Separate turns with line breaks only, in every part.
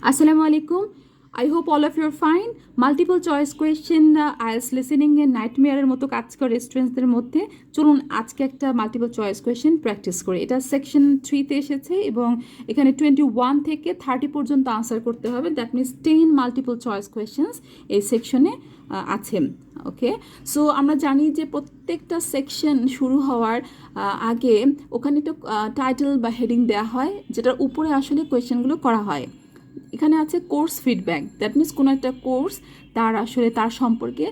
Assalamualaikum. I hope all of you are fine. Multiple choice question IELTS listening এর নাইটমেয়ারের মতো কাজ করে স্টুডেন্টসদের মধ্যে। চলুন আজকে একটা মাল্টিপল চয়েস কোয়েশ্চেন প্র্যাকটিস করি। এটা সেকশন 3তে এসেছে এবং এখানে 21 থেকে 30 পর্যন্ত আনসার করতে হবে। That means 10 multiple choice questions এই সেকশনে আছে। ওকে, সো আমরা জানি যে প্রত্যেকটা সেকশন শুরু হওয়ার আগে ওখানে একটা টাইটেল বা হেডিং দেওয়া হয়, যেটার উপরে আসলে কোয়েশ্চেনগুলো করা হয়। এখানে আছে কোর্স ফিডব্যাক, দ্যাট মিনস কোনো একটা কোর্স তার সম্পর্কে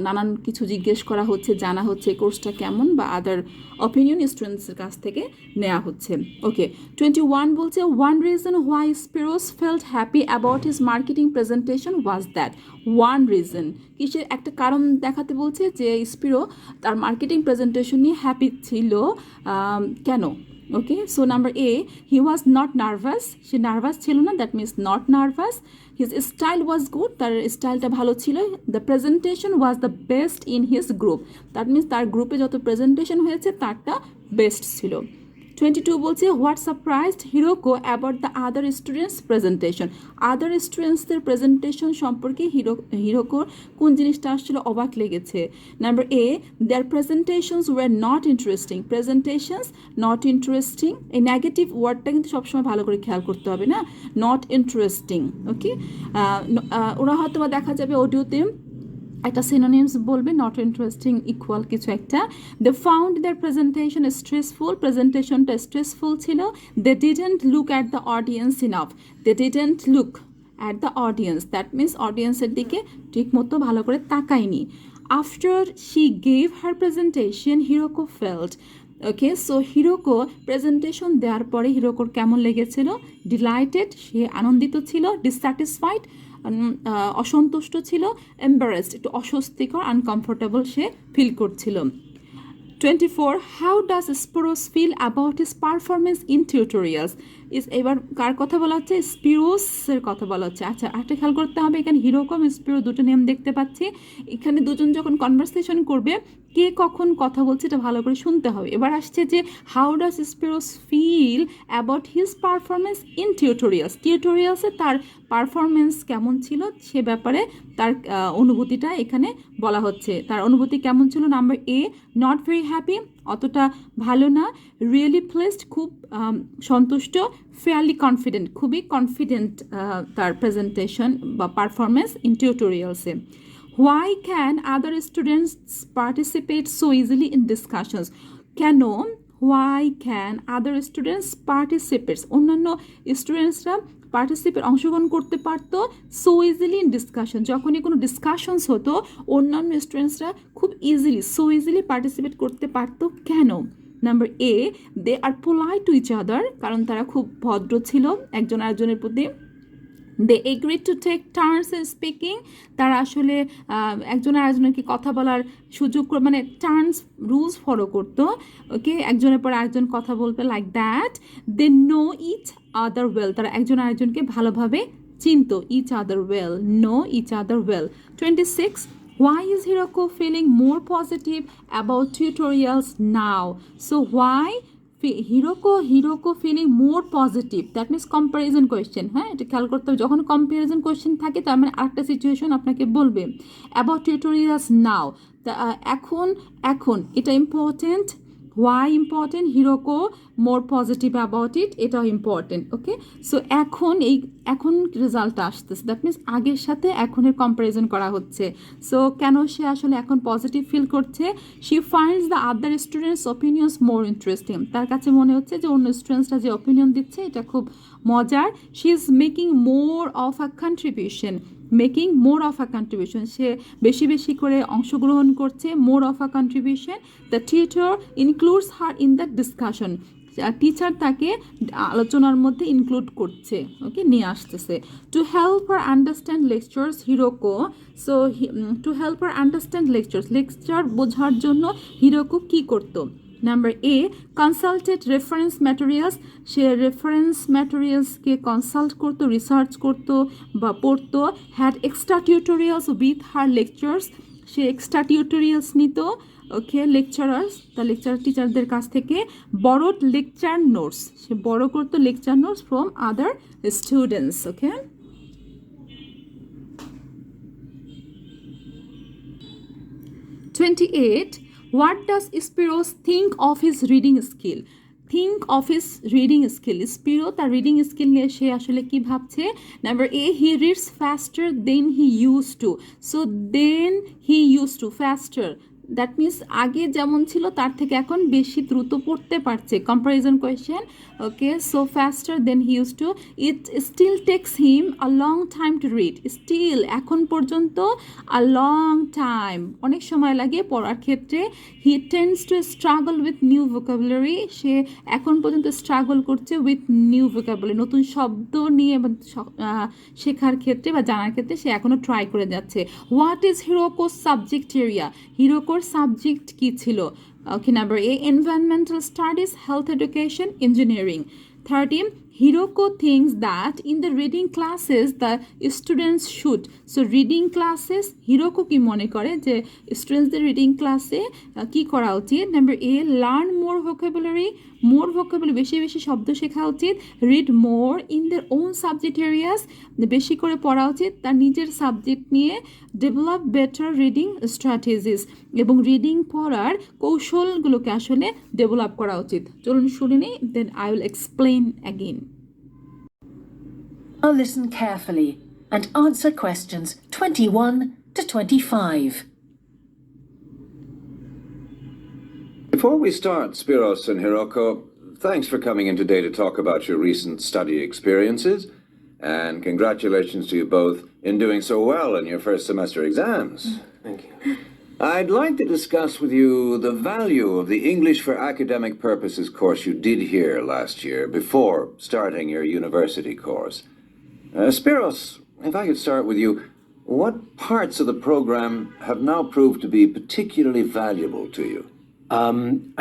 নানান কিছু জিজ্ঞেস করা হচ্ছে, জানা হচ্ছে কোর্সটা কেমন বা আদার অপিনিয়ন স্টুডেন্টসের কাছ থেকে নেওয়া হচ্ছে। ওকে, 21 বলছে one reason why Spiros felt happy about his marketing presentation was that. One reason, কিসের একটা কারণ দেখাতে বলছে যে স্পিরো তার মার্কেটিং প্রেজেন্টেশন নিয়ে হ্যাপি ছিল, কেন? Okay, so number A, he was not nervous, সে নার্ভাস ছিল না, that means not nervous. His style was good, তার স্টাইলটা ভালো ছিল। The presentation was the best in his group, that means তার গ্রুপে যত প্রেজেন্টেশন হয়েছে তারটা বেস্ট ছিল। 22 বলছে what surprised Hiroko about the other students presentation. Other স্টুডেন্টসদের প্রেজেন্টেশন সম্পর্কে হিরোকোর কোন জিনিসটা আসলে অবাক লেগেছে? Number A, there presentations were not interesting. Presentations not interesting, এই নেগেটিভ ওয়ার্ডটা কিন্তু সবসময় ভালো করে খেয়াল করতে হবে না, নট ইন্টারেস্টিং। ওকে, ওরা হয়তো বা দেখা যাবে অডিওতে একটা সিনোনিমস বলবে, নট ইন্টারেস্টিং ইকুয়াল কিছু একটা। They found their presentation stressful, প্রেজেন্টেশনটা স্ট্রেসফুল ছিল। They didn't look at the audience enough, they didn't look at the audience, that means অডিয়েন্সের দিকে ঠিক মতো ভালো করে তাকায়নি। After she gave her presentation Hiroko felt, okay, so Hiroko presentation দেওয়ার পরে হিরোকোর কেমন লেগেছিল? ডিলাইটেড, সে আনন্দিত ছিল। ডিসস্যাটিসফাইড, অসন্তুষ্ট ছিল। এম্বারেসড, একটু অস্বস্তিকর, আনকমফোর্টেবল সে ফিল করছিল। 24, how does Spiros feel about his performance in tutorials. এবার কার কথা বলা হচ্ছে? স্পিরোসের কথা বলা হচ্ছে। আচ্ছা, একটা খেয়াল করতে হবে, এখানে হিরোকম স্পিরো দুটো নেম দেখতে পাচ্ছি। এখানে দুজন যখন কনভারসেশন করবে, কে কখন কথা বলছে এটা ভালো করে শুনতে হবে। এবার আসছে যে how does Spiros feel about his performance in tutorials. টিউটোরিয়ালসে তার পারফরমেন্স কেমন ছিল সে ব্যাপারে তার অনুভূতিটা এখানে বলা হচ্ছে। তার অনুভূতি কেমন ছিল? Number A, not very happy, অতটা ভালো না। রিয়েলি প্লেসড, খুব সন্তুষ্ট। ফেয়ারলি কনফিডেন্ট, খুবই কনফিডেন্ট তার প্রেজেন্টেশন বা পারফরমেন্স ইন টিউটোরিয়ালসে। Why can other students participate so easily in discussions. কেন? Why can other students participates, অন্যান্য স্টুডেন্টসরা অংশগ্রহণ করতে পারতো সো ইজিলি ইন ডিসকাশন, যখনই কোনো ডিসকাশনস হতো অন্যান্য স্টুডেন্টসরা খুব সো ইজিলি পার্টিসিপেট করতে পারতো, কেন? Number A, they are polite to each other, কারণ তারা খুব ভদ্র ছিল একজন আরেকজনের প্রতি। They agreed to take turns in speaking, তারা আসলে একজন আরেকজনকে কথা বলার সুযোগ, মানে টার্নস রুলস ফলো করতো। ওকে, একজনের পর আরেকজন কথা বলবে, like that. They know each other well, তারা একজন আরেকজনকে ভালোভাবে চিনতো। Each other well, know each other well. 26, why is Hiroko feeling more positive about tutorials now? So why Hiroko feeling more positive, that means comparison question. হ্যাঁ, এটা খেয়াল করতে হবে, যখন কম্প্যারিজন কোয়েশ্চেন থাকে তার মানে আরেকটা সিচুয়েশন আপনাকে বলবে। অ্যাবাউট টিউটোরিয়ালস নাও, এখন এটা important. Why important? Hiroko more positive about it, এটাও ইম্পর্টেন্ট। ওকে, সো এখন রেজাল্টটা আসতেছে, দ্যাট মিনস আগের সাথে এখনের কম্প্যারিজন করা হচ্ছে। সো কেন সে আসলে এখন পজিটিভ ফিল করছে? She finds the other students opinions more interesting, তার কাছে মনে হচ্ছে যে অন্য স্টুডেন্টসরা যে অপিনিয়ন দিচ্ছে এটা খুব মজার। She is making more of a contribution, সে বেশি করে অংশগ্রহণ করছে। More of a contribution. The teacher includes her in the discussion, teacher তাকে আলোচনার মধ্যে ইনক্লুড করছে, ওকে, নিয়ে আসতেছে। To help her understand lectures Hiroko, so to help her understand lecture বোঝার জন্য হিরোকো কী করতো? Number A, consulted reference materials, সে রেফারেন্স ম্যাটেরিয়ালসকে কনসাল্ট করতো, রিসার্চ করতো বা পড়তো। Had extra tutorials with her lectures, say extra tutorials নিত। ওকে লেকচারার্স দ্য লেকচার টিচারদের কাছ থেকে বড় লেকচার নোটস, সে বড় করতো lecture notes from other students. Okay 28. What does Spiros think of his reading skill? Think of his reading skill. Spiro তার reading skill নিয়ে সে আসলে কি ভাবছে? Number A, he reads faster than he use to. So then he use to faster, that means আগে যেমন ছিল তার থেকে এখন বেশি দ্রুত পড়তে পারছে, comparison question. Okay so faster than he use to. It still takes him a long time to read. Still এখন পর্যন্ত, আ লং টাইম অনেক সময় লাগে পড়ার ক্ষেত্রে। He tends to struggle with new vocabulary, সে এখন পর্যন্ত স্ট্রাগল করছে উইথ নিউ ভোকাবুলারি, নতুন শব্দ নিয়ে শেখার ক্ষেত্রে বা জানার ক্ষেত্রে সে এখনও ট্রাই করে যাচ্ছে। হোয়াট ইজ হিরোকোর সাবজেক্ট এরিয়া? হিরোকোর সাবজেক্ট কি ছিল? Okay number A, environmental studies, health education, engineering. 30, Hiroko thinks that in the reading classes the students should. So reading classes, Hiroko কি মনে করে যে স্টুডেন্টসদের রিডিং ক্লাসে কি করা উচিত? Number A, learn more vocabulary, more vocabulary, বেশি বেশি শব্দ শেখা উচিত। Read more in their own subject areas, বেশি করে পড়া উচিত তার নিজের সাবজেক্ট নিয়ে। ডেভেলপ বেটার রিডিং স্ট্র্যাটেজিস, এবং রিডিং পড়ার কৌশলগুলোকে আসলে ডেভেলপ করা উচিত। চলুন শুনে নিই, then I will explain again.
I'll listen carefully and answer questions 21 to 25.
Before we start, Spiros and Hiroko, thanks for coming in today to talk about your recent study experiences, and congratulations to you both in doing so well in your first semester exams.
Thank you.
I'd like to discuss with you the value of the English for Academic Purposes course you did here last year before starting your university course. Spiros, if I could start with you, what parts of the program have now proved to be particularly valuable to you?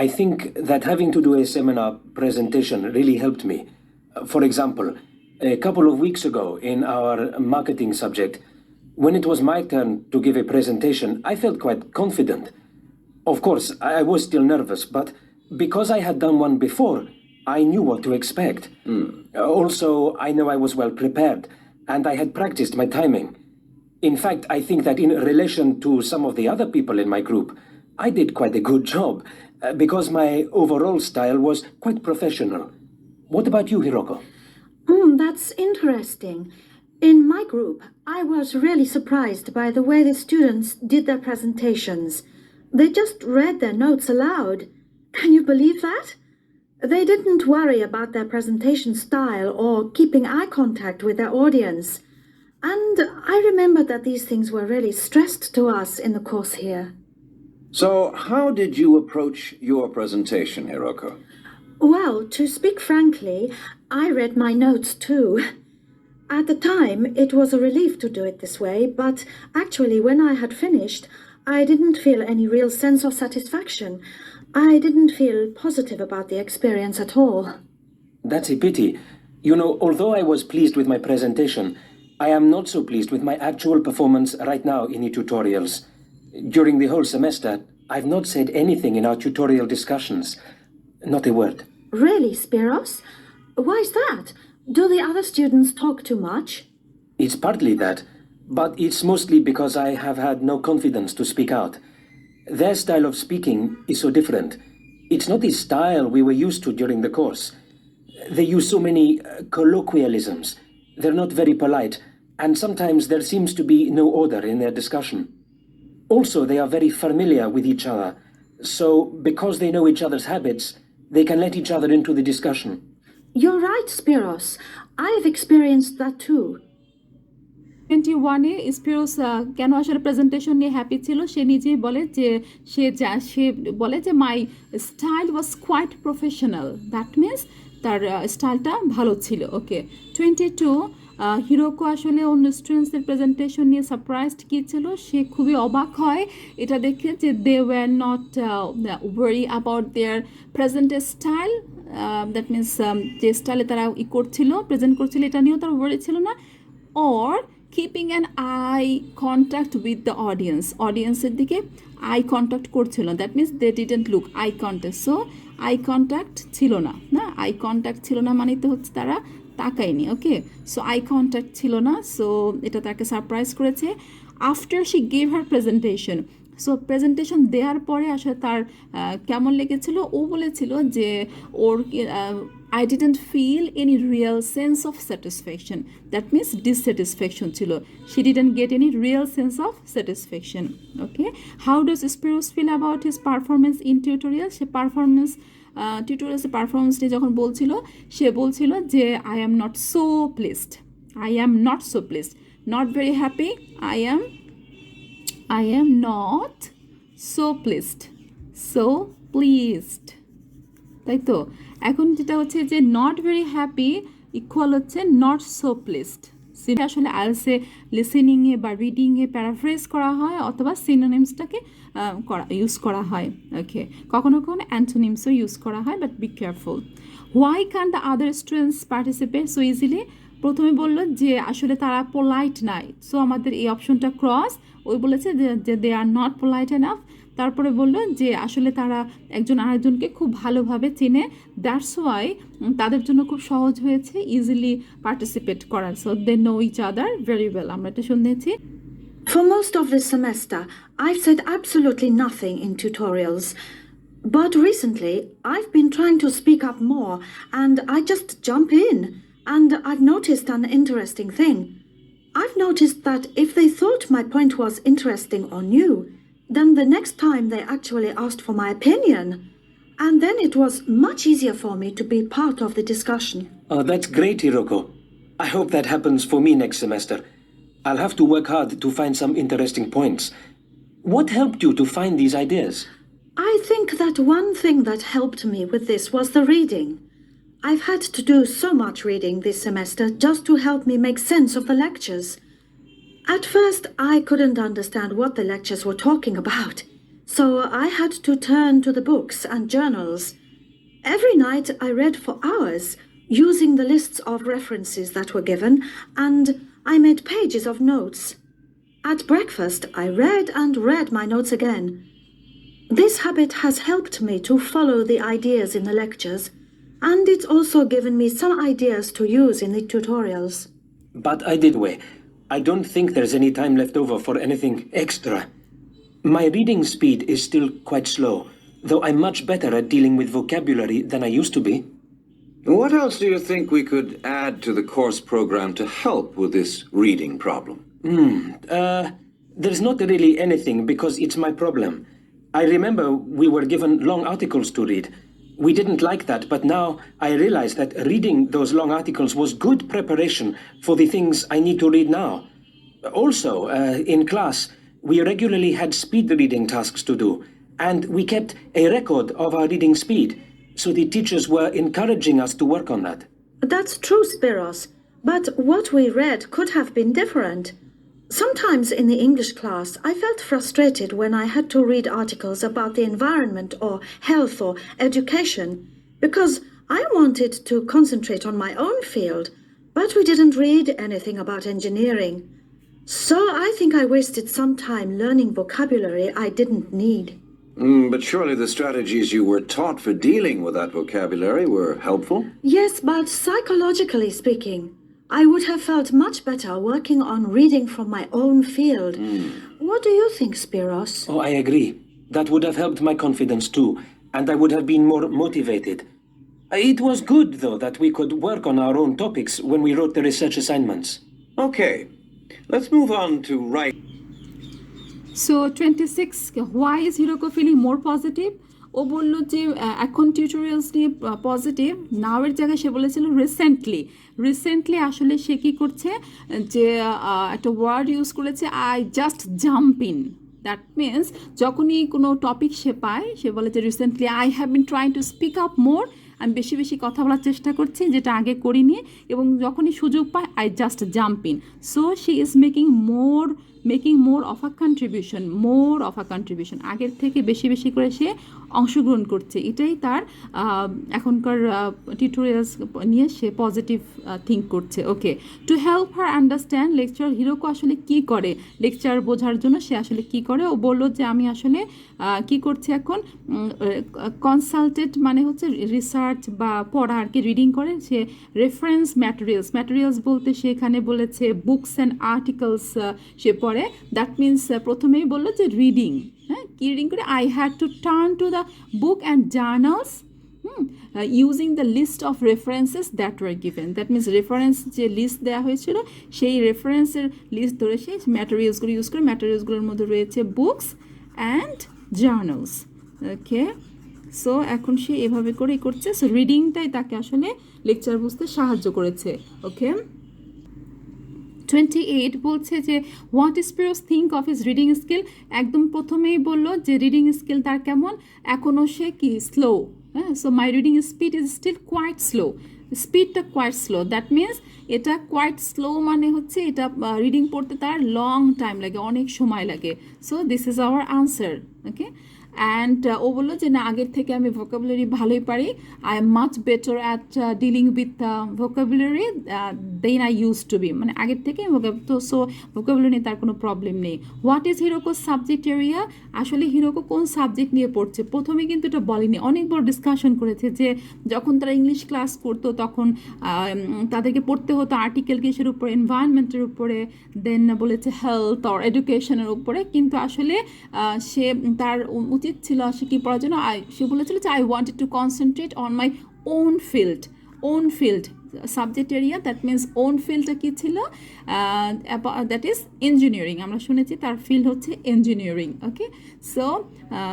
I think that having to do a seminar presentation really helped me. For example, a couple of weeks ago in our marketing subject, when it was my turn to give a presentation, I felt quite confident. Of course, I was still nervous, but because I had done one before, I knew what to expect. Also, I know I was well prepared, and I had practiced my timing. In fact, I think that in relation to some of the other people in my group, I did quite a good job, because my overall style was quite professional. What about you, Hiroko?
That's interesting. In my group, I was really surprised by the way the students did their presentations. They just read their notes aloud. Can you believe that? They didn't worry about their presentation style or keeping eye contact with their audience. And I remember that these things were really stressed to us in the course here.
So, how did you approach your presentation, Hiroko?
Well, to speak frankly, I read my notes too. At the time, it was a relief to do it this way, but actually when I had finished, I didn't feel any real sense of satisfaction. I didn't feel positive about the experience at all.
That's a pity. You know, although I was pleased with my presentation, I am not so pleased with my actual performance right now in the tutorials. During the whole semester, I've not said anything in our tutorial discussions. Not a word.
Really, Spiros? Why is that? Do the other students talk too much?
It's partly that, but it's mostly because I have had no confidence to speak out. Their style of speaking is so different. It's not the style we were used to during the course. They use so many colloquialisms. They're not very polite, and sometimes there seems to be no order in their discussion. Also, they are very familiar with each other, so because they know each other's habits, they can let each other into the discussion.
You're right, Spiros. I've experienced that too.
21-এ স্পিরোস কেন আসলে presentation নিয়ে happy ছিল সে নিজেই বলে যে সে বলে যে my style was quite professional, that means তার স্টাইলটা ভালো ছিল। ওকে 22, হিরোকো আসলে অন্য স্টুডেন্টসদের প্রেজেন্টেশন নিয়ে সারপ্রাইজড কী ছিল, সে খুবই অবাক হয় এটা দেখে যে they were not worry about their present style, that means যে স্টাইলে তারা করছিল প্রেজেন্ট করছিল এটা নিয়েও তার ওয়ারি ছিল না। Or keeping an eye contact with the অডিয়েন্সের দিকে আই কন্ট্যাক্ট করছিল, that means they didn't look eye contact. So eye contact ছিল না, আই কন্ট্যাক্ট ছিল না মানে তো হচ্ছে তারা তাকায়নি। ওকে, সো আই কন্ট্যাক্ট ছিল না, সো এটা তাকে সারপ্রাইজ করেছে। After she gave her presentation, so presentation দেওয়ার পরে আসলে তার কেমন লেগেছিল, ও বলেছিল যে ওর I didn't feel any real sense of satisfaction. That means dissatisfaction ছিল. She didn't get any real sense of satisfaction. Okay. How does Spiros feel about his performance in tutorial? Say tutorials performance নিয়ে যখন বলছিল, সে বলছিল যে I am not so pleased. I am not so pleased. Not very happy. I am not so pleased. So pleased. তাই তো এখন যেটা হচ্ছে যে নট ভেরি হ্যাপি ইকুয়াল হচ্ছে নট সো প্লেসড। সেটা আসলে আইএলসে লিসেনিংয়ে বা রিডিংয়ে প্যারাফ্রেজ করা হয় অথবা সিনোনিমসটাকে ইউজ করা হয়। ওকে, কখনো কখনো অ্যান্টোনিমসও ইউজ করা হয়, but be careful. Why can the other students participate so easily? প্রথমে বললো যে আসলে তারা পোলাইট নাই, সো আমাদের এই অপশনটা ক্রস। ওই বলেছে যে দে আর নট পোলাইট এনাফ। তারপরে বললো যে আসলে তারা একজন আরেকজনকে খুব ভালোভাবে চেনে, দ্যাটস ওয়াই তাদের জন্য খুব সহজ হয়েছে ইজিলি পার্টিসিপেট করার। So they know each other very well. আমরা এটা শুনেছি।
For most of this semester, I've said absolutely nothing in tutorials. But recently, I've been trying to speak up more, and I just jump in. And I've noticed an interesting thing. I've noticed that if they thought my point was interesting or new, then the next time they actually asked for my opinion. And then it was much easier for me to be part of the discussion.
Oh, that's great, Hiroko. I hope that happens for me next semester. I'll have to work hard to find some interesting points. What helped you to find these ideas?
I think that one thing that helped me with this was the reading. I've had to do so much reading this semester just to help me make sense of the lectures. At first, I couldn't understand what the lectures were talking about, so I had to turn to the books and journals. Every night I read for hours, using the lists of references that were given, and I made pages of notes. At breakfast, I read and read my notes again. This habit has helped me to follow the ideas in the lectures, and it's also given me some ideas to use in the tutorials.
But I did way. I don't think there's any time left over for anything extra. My reading speed is still quite slow, though I'm much better at dealing with vocabulary than I used to be.
What else do you think we could add to the course program to help with this reading problem?
There's not really anything because it's my problem. I remember we were given long articles to read. We didn't like that, but now I realize that reading those long articles was good preparation for the things I need to read now. Also, in class, we regularly had speed reading tasks to do, and we kept a record of our reading speed, so the teachers were encouraging us to work on that.
That's true, Spiros, but what we read could have been different. Sometimes in the English class, I felt frustrated when I had to read articles about the environment or health or education, because I wanted to concentrate on my own field, but we didn't read anything about engineering. So I think I wasted some time learning vocabulary I didn't need.
But surely the strategies you were taught for dealing with that vocabulary were helpful?
Yes, but psychologically speaking, I would have felt much better working on reading from my own field. What do you think, Spiros?
Oh, I agree. That would have helped my confidence too, and I would have been more motivated. It was good, though, that we could work on our own topics when we wrote the research assignments.
Okay, let's move on to write.
So 26, why is Hiroko feeling more positive? ও বললো যে এখন tutorials নিয়ে positive, নাওয়ের জায়গায় সে বলেছিল recently আসলে সে কী করছে যে একটা ওয়ার্ড ইউজ করেছে I just jump in. That means যখনই কোনো টপিক সে পায় সে বলে যে recently I have been trying to speak up more, আমি বেশি বেশি কথা বলার চেষ্টা করছি যেটা আগে করিনি, এবং যখনই সুযোগ পায় I just jump in. So she is making more making more of a contribution, আগের থেকে বেশি বেশি করে সে অংশগ্রহণ করছে, এটাই তার এখনকার টিউটোরিয়ালস নিয়ে সে পজিটিভ থিঙ্ক করছে। Okay, to help her understand lecture, Hiroko আসলে কি করে লেকচার বোঝার জন্য, সে আসলে কি করে, ও বললো যে আমি আসলে কি করছি এখন, কনসালটেড মানে হচ্ছে রিসার্চ বা পড়া আর কি, রিডিং করে সে। রেফারেন্স ম্যাটেরিয়ালস বলতে সে এখানে বলেছে বুকস অ্যান্ড আর্টিকেলস সে পড়ে। দ্যাট মিনস প্রথমেই বললো যে রিডিং, হ্যাঁ কি রিডিং করে, I had to turn to the book and journals using the list of references that were given. That means reference যে লিস্ট দেওয়া হয়েছিল সেই রেফারেন্সের লিস্ট ধরে সেই ম্যাটেরিয়ালসগুলো ইউজ করে, ম্যাটেরিয়ালসগুলোর মধ্যে রয়েছে books and journals. Okay, so এখন সে এভাবে করেই করছে। সো রিডিংটাই তাকে আসলে লেকচার বুঝতে সাহায্য করেছে। ওকে, 28 বলছে যে what Spiros think of his reading skill. একদম প্রথমেই বললো যে রিডিং স্কিল তার কেমন, এখনও সে কি স্লো, হ্যাঁ। So my reading speed is still quite slow, স্পিডটা কোয়াইট স্লো, দ্যাট মিনস এটা কোয়াইট স্লো মানে হচ্ছে এটা রিডিং পড়তে তার লং টাইম লাগে, অনেক সময় লাগে। So this is our answer. Okay, and ও বললো যে না আগের থেকে আমি ভোকাবুলারি ভালোই পারি, I am much better at dealing with vocabulary than I used to be, মানে আগের থেকে তো সো ভোকাবুলারি নিয়ে তার কোনো প্রবলেম নেই। What is Hiroko subject area, আসলে হিরোকো কোন সাবজেক্ট নিয়ে পড়ছে প্রথমে কিন্তু এটা বলেনি, অনেক বড় ডিসকাশন করেছে যে যখন তারা ইংলিশ ক্লাস করতো তখন তাদেরকে পড়তে হতো আর্টিকেল কিসের উপরে, এনভায়রনমেন্টের উপরে, দেন বলেছে হেলথ অর এডুকেশনের উপরে, কিন্তু আসলে সে তার উচিত ছিল সে কী পড়ার জন্য, সে বলেছিল যে I wanted to concentrate on my own field subject area. That means own ফিল্ডটা কী ছিল, দ্যাট ইজ ইঞ্জিনিয়ারিং, আমরা শুনেছি তার ফিল্ড হচ্ছে engineering. Okay, so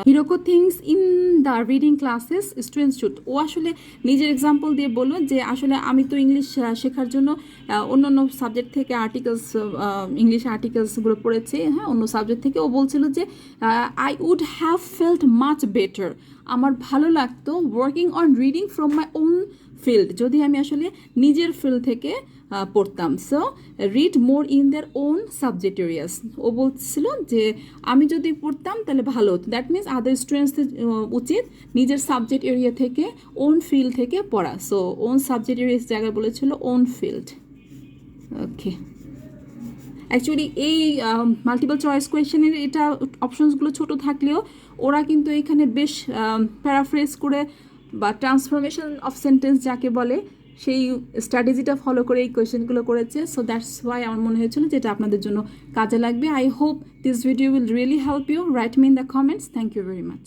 Hiroko thinks in the reading classes students should, ও আসলে নিজের এক্সাম্পল দিয়ে বললো যে আসলে আমি তো ইংলিশ শেখার জন্য অন্যান্য সাবজেক্ট থেকে ইংলিশ আর্টিকেলসগুলো পড়েছি, হ্যাঁ অন্য সাবজেক্ট থেকে। ও বলছিল যে I would have felt much better, আমার ভালো লাগতো working on reading from my own field, যদি আমি আসলে নিজের ফিল্ড থেকে পড়তাম। So read more in their own subject areas, ও বলছিল যে আমি যদি পড়তাম তাহলে ভালো হতো। দ্যাট মিনস আদার স্টুডেন্টসদের উচিত নিজের সাবজেক্ট এরিয়া থেকে ওন ফিল্ড থেকে পড়া। সো ওন সাবজেক্ট এরিয়াস জায়গায় বলেছিল ওন ফিল্ড। ওকে, অ্যাকচুয়ালি এই মাল্টিপল চয়েস কোয়েশ্চেনের এটা অপশনসগুলো ছোট থাকলেও ওরা কিন্তু এখানে বেশ প্যারাফ্রেজ করে বা ট্রান্সফরমেশন অফ সেন্টেন্স যাকে বলে সেই স্ট্র্যাটেজিটা ফলো করে এই কোয়েশ্চেনগুলো করেছে। সো দ্যাটস ওয়াই আমার মনে হয়েছিল যে এটা আপনাদের জন্য কাজে লাগবে। I hope this video will really help you. Write me in the comments. Thank you very much.